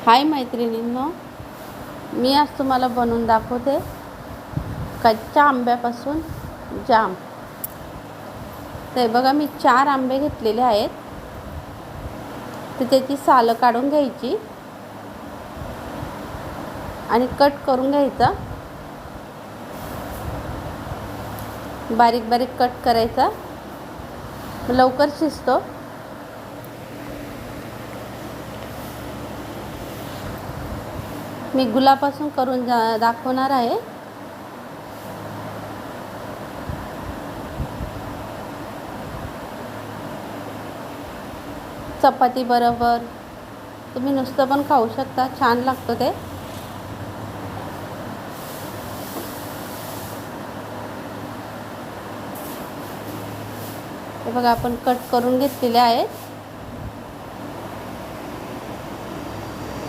हाय मैत्रिणींनो, मी आज तुम्हाला बनवून दाखवते कच्च्या आंब्यापासून जाम। ते बघा, मी 4 आंबे घेतलेले आहेत। तर त्याची सालं काढून घ्यायची आणि कट करून घ्यायचा। बारीक बारीक कट करायचा, लवकर शिजतो। मी गुलापासून करून दाखवणार आहे। चपाती बरोबर तुम्ही नुसतं पण खाऊ शकता, छान लागतं ते। हे बघा, आपण कट करून घेतलेले आहेत।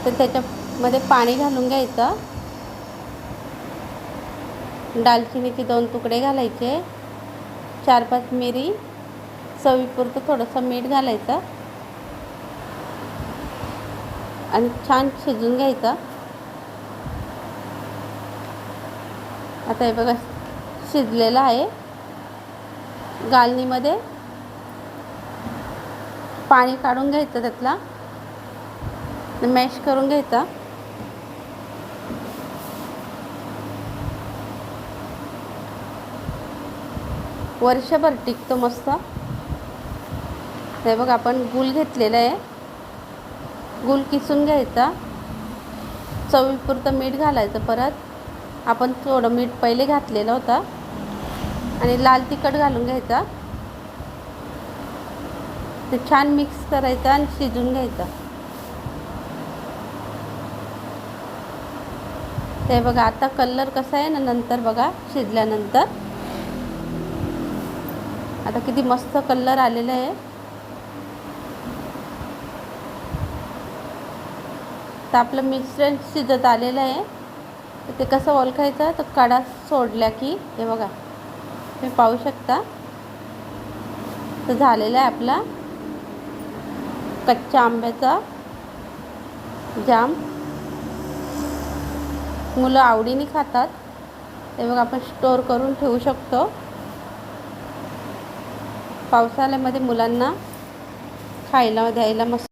तर त्याच्यामध्ये पाणी घालून घ्यायचं। दालचिनीचे 2 तुकडे घालायचे, 4-5 मिरी, चवीपुरतं थोडंसं मीठ घालायचं आणि छान शिजून घ्यायचं। आता हे बघा, शिजलेलं आहे। गाळणीमध्ये पाणी काढून घ्यायचं, त्यातला मॅश करून घ्यायचा। वर्षभर टिकतो मस्त। हे बघा, आपण गूळ घेतलेला आहे, गूळ किसून घ्यायचा, चवीपुरतं मीठ घालायचं। परत आपण थोडं मीठ पहिले घातलेलं होतं आणि लाल तिखट घालून घ्यायचा। ते छान मिक्स करायचं आणि शिजून घ्यायचं। ते बघा, आता कलर कसा आहे ना, नंतर बघा शिजल्यानंतर आता किती मस्त कलर आलेला आहे। तर आपलं मिश्रण शिजत आलेलं आहे। तर ते कसं ओळखायचं, तर कडा सोडल्या की हे बघा, तुम्ही पाहू शकता। तर झालेला आहे आपला कच्च्या आंब्याचा जाम। मुलं आवडीने खातात। ते बघा, आपण स्टोअर करून ठेवू शकतो। पावसाळ्यामध्ये मुलांना खायला द्यायला मस्त